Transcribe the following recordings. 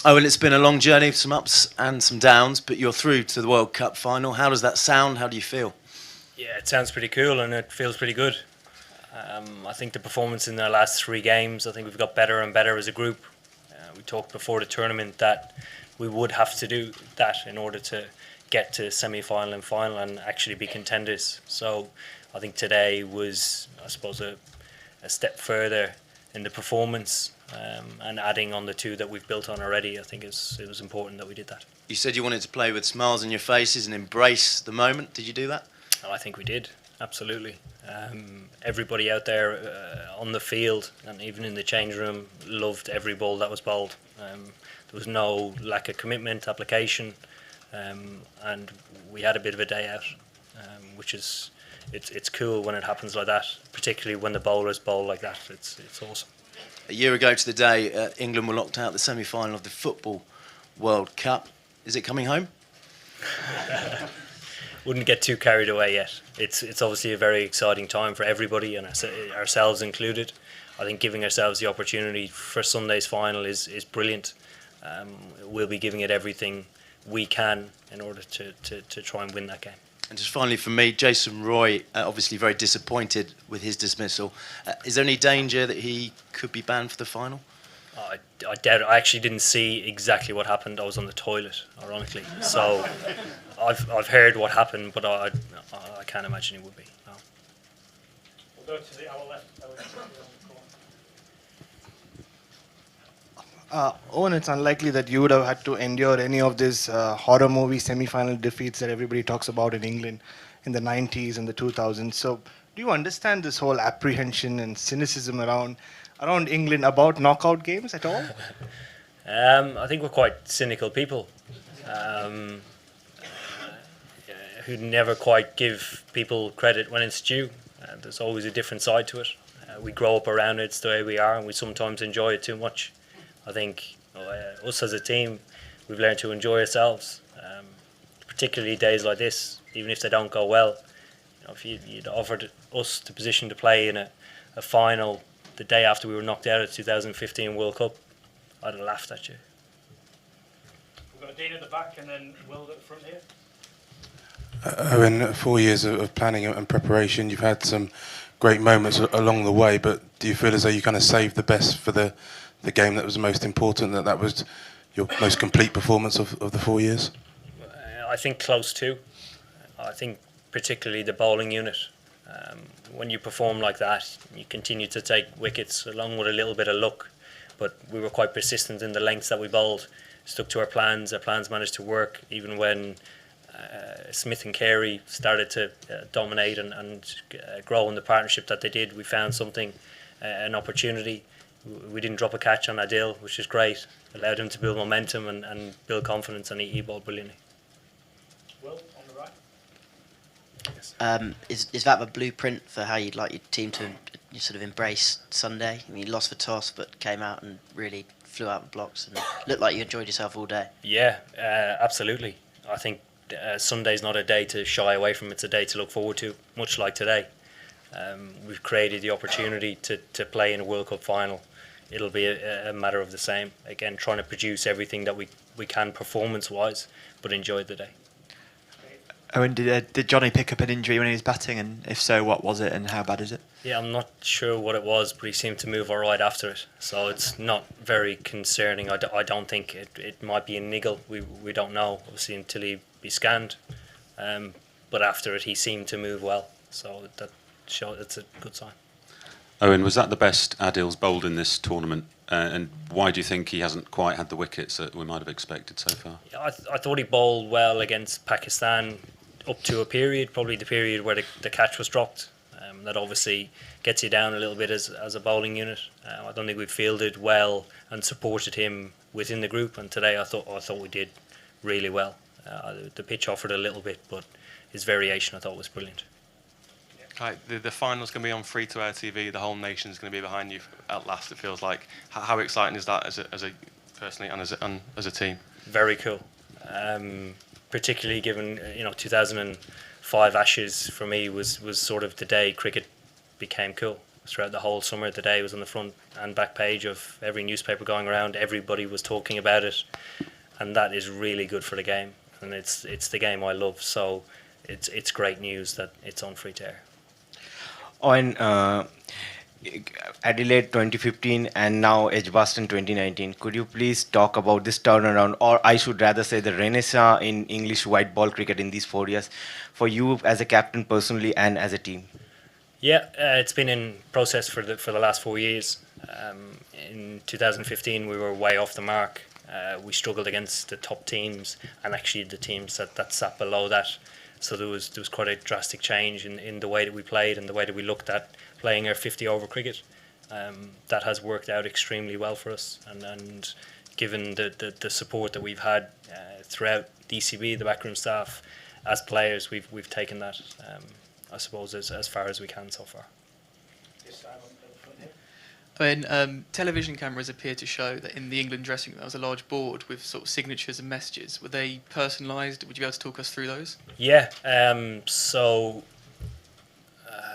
Oh, well, it's been a long journey, some ups and some downs, but you're through to the World Cup final. How does that sound? How do you feel? Yeah, it sounds pretty cool and it feels pretty good. I think the performance in the last three games, I think we've got better and better as a group. We talked before the tournament that we would have to do that in order to get to semi-final and final and actually be contenders. So I think today was, I suppose, a step further in the performance, and adding on the two that we've built on already. I think it was important that we did that. You said you wanted to play with smiles on your faces and embrace the moment. Did you do that? I think we did, absolutely. Everybody out there on the field and even in the change room loved every ball that was bowled. There was no lack of commitment, application, and we had a bit of a day out, which is it's cool when it happens like that, particularly when the bowlers bowl like that. It's awesome. A year ago to the day, England were locked out the semi-final of the Football World Cup. Is it coming home? Wouldn't get too carried away yet. It's obviously a very exciting time for everybody, and ourselves included. I think giving ourselves the opportunity for Sunday's final is brilliant. We'll be giving it everything we can in order to try and win that game. And just finally for me, Jason Roy, obviously very disappointed with his dismissal. Is there any danger that he could be banned for the final? I doubt it. I actually didn't see exactly what happened. I was on the toilet, ironically. So I've heard what happened, but I can't imagine it would be. No. We'll go to our left. Owen, it's unlikely that you would have had to endure any of these horror movie semi-final defeats that everybody talks about in England in the 90s and the 2000s. So do you understand this whole apprehension and cynicism around England about knockout games at all? I think we're quite cynical people who never quite give people credit when it's due. There's always a different side to it. We grow up around it, it's the way we are, and we sometimes enjoy it too much. I think us as a team, we've learned to enjoy ourselves, particularly days like this, even if they don't go well. You know, if you'd offered us the position to play in a final the day after we were knocked out of the 2015 World Cup, I'd have laughed at you. We've got Dean at the back and then Will at the front here. In 4 years of planning and preparation, you've had some great moments along the way, but do you feel as though you kind of saved the best for the game that was the most important, that was your most complete performance of the 4 years? I think close to. I think particularly the bowling unit. When you perform like that, you continue to take wickets along with a little bit of luck, but we were quite persistent in the lengths that we bowled, stuck to our plans managed to work even when Smith and Carey started to dominate and grow in the partnership that they did. We found something, an opportunity. We didn't drop a catch on Adil, which is great. Allowed him to build momentum and build confidence, and he bowled brilliantly. Will, on the right. Yes. Is that the blueprint for how you'd like your team to sort of embrace Sunday? I mean, you lost the toss, but came out and really flew out the blocks and looked like you enjoyed yourself all day. Yeah, absolutely. I think Sunday's not a day to shy away from. It's a day to look forward to, much like today. We've created the opportunity to play in a World Cup final. It'll be a matter of the same. Again, trying to produce everything that we can performance-wise, but enjoy the day. Owen, did Johnny pick up an injury when he was batting, and if so, what was it and how bad is it? Yeah, I'm not sure what it was, but he seemed to move all right after it. So it's not very concerning. I don't think it might be a niggle. We don't know, obviously, until he be scanned. But after it, he seemed to move well. So it's a good sign. Owen, was that the best Adil's bowled in this tournament? And why do you think he hasn't quite had the wickets that we might have expected so far? Yeah, I thought he bowled well against Pakistan up to a period, probably the period where the catch was dropped. That obviously gets you down a little bit as a bowling unit. I don't think we fielded well and supported him within the group. And today I thought we did really well. The pitch offered a little bit, but his variation I thought was brilliant. Right, the final's going to be on free-to-air TV. The whole nation's going to be behind you at last. It feels like. How exciting is that as a personally and as a team? Very cool, particularly given 2005 Ashes for me was sort of the day cricket became cool. throughout the whole summer. The day was on the front and back page of every newspaper going around. Everybody was talking about it, and that is really good for the game. And it's the game I love, so it's great news that it's on free to air. On Adelaide 2015 and now Edgbaston 2019, could you please talk about this turnaround, or I should rather say the renaissance in English white ball cricket in these 4 years, for you as a captain personally and as a team? Yeah, it's been in process for the last 4 years. In 2015, we were way off the mark. We struggled against the top teams and actually the teams that sat below that. So there was quite a drastic change in the way that we played and the way that we looked at playing our 50-over cricket. That has worked out extremely well for us, and given the support that we've had throughout the ECB, the backroom staff, as players, we've taken that, I suppose, as far as we can so far. When television cameras appear to show that in the England dressing room there was a large board with sort of signatures and messages, were they personalised? Would you be able to talk us through those? Yeah, so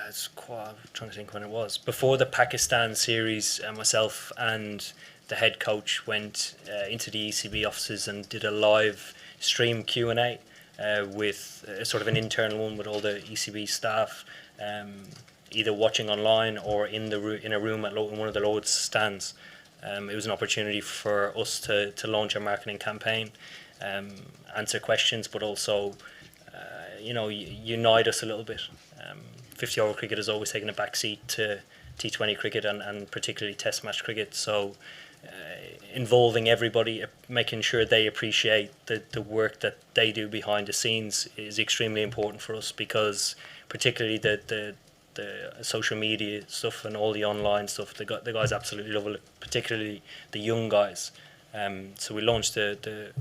it's quite, I'm trying to think when it was. Before the Pakistan series, myself and the head coach went into the ECB offices and did a live stream Q&A with sort of an internal one with all the ECB staff, either watching online or in a room at one of the Lord's stands. It was an opportunity for us to launch a marketing campaign, answer questions, but also unite us a little bit. 50-over cricket has always taken a back seat to T20 cricket and particularly Test match cricket. So involving everybody, making sure they appreciate the work that they do behind the scenes is extremely important for us, because particularly the social media stuff and all the online stuff, the guys absolutely love it, particularly the young guys. So we launched the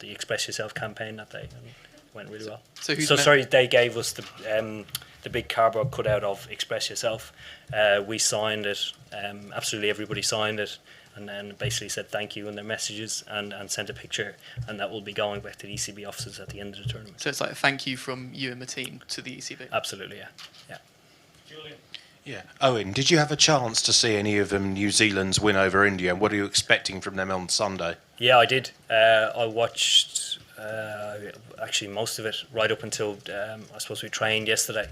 Express Yourself campaign that day, and it went really well. So they gave us the big cardboard cutout of Express Yourself. We signed it, absolutely everybody signed it, and then basically said thank you in their messages and sent a picture, and that will be going back to the ECB offices at the end of the tournament. So it's like a thank you from you and the team to the ECB? Absolutely, yeah. Julian. Yeah. Owen, did you have a chance to see any of them New Zealand's win over India, and what are you expecting from them on Sunday? Yeah, I did. I watched actually most of it right up until I suppose we trained yesterday.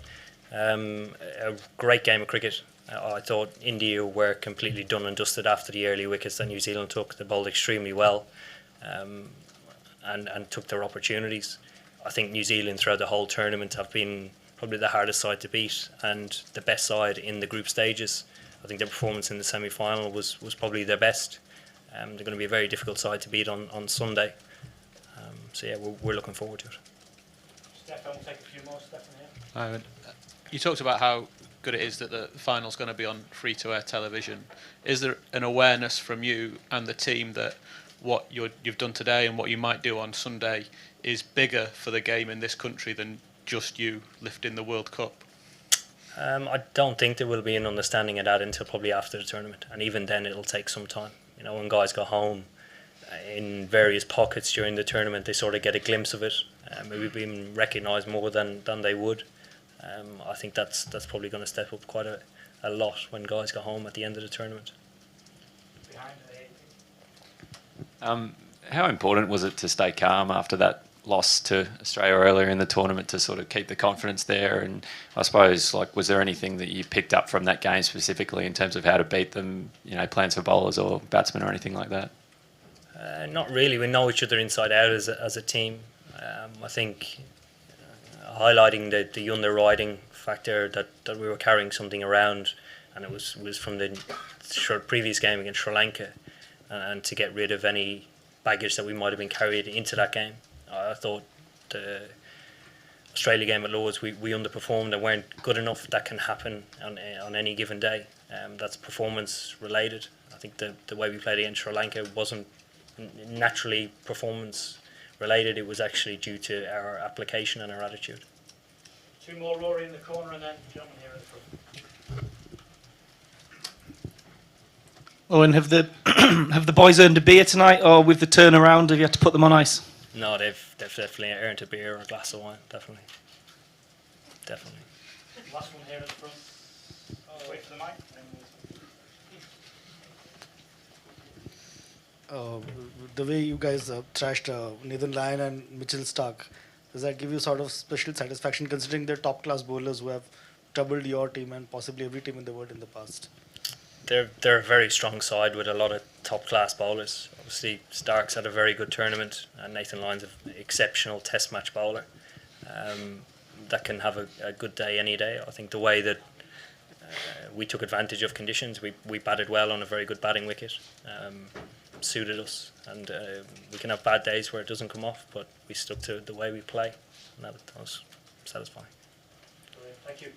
A great game of cricket. I thought India were completely done and dusted after the early wickets that New Zealand took. They bowled extremely well and took their opportunities. I think New Zealand throughout the whole tournament have been probably the hardest side to beat and the best side in the group stages. I think their performance in the semi-final was probably their best. They're going to be a very difficult side to beat on Sunday. So yeah, we're looking forward to it. Stefan, we'll take a few more. Stefan here. You talked about how good it is that the final's going to be on free-to-air television. Is there an awareness from you and the team that what you've done today and what you might do on Sunday is bigger for the game in this country than just you lifting the World Cup? I don't think there will be an understanding of that until probably after the tournament, and even then it'll take some time. You know, when guys go home in various pockets during the tournament, they sort of get a glimpse of it. Maybe being recognised more than they would. I think that's probably going to step up quite a lot when guys go home at the end of the tournament. How important was it to stay calm after that loss to Australia earlier in the tournament to sort of keep the confidence there? And I suppose, like, was there anything that you picked up from that game specifically in terms of how to beat them, you know, plans for bowlers or batsmen or anything like that? Not really. We know each other inside out as a team. I think highlighting the underwriting factor that we were carrying something around, and it was from the previous game against Sri Lanka, and to get rid of any baggage that we might have been carried into that game. I thought the Australia game at Lords, we underperformed and weren't good enough. That can happen on any given day. That's performance related. I think the way we played against Sri Lanka wasn't naturally performance related. It was actually due to our application and our attitude. Two more, Rory in the corner, and then gentleman here at the front. Owen, have the boys earned a beer tonight, or with the turnaround, have you had to put them on ice? No, they've definitely earned a beer or a glass of wine. Definitely. Last one here at the front. Wait for the mic. The way you guys thrashed Nathan Lyon and Mitchell Stark, does that give you sort of special satisfaction considering they're top class bowlers who have troubled your team and possibly every team in the world in the past? They're a very strong side with a lot of top class bowlers. Obviously, Stark's had a very good tournament, and Nathan Lyon's an exceptional Test match bowler that can have a good day any day. I think the way that we took advantage of conditions, we batted well on a very good batting wicket. Suited us, and we can have bad days where it doesn't come off, but we stuck to the way we play, and that was satisfying. Thank you.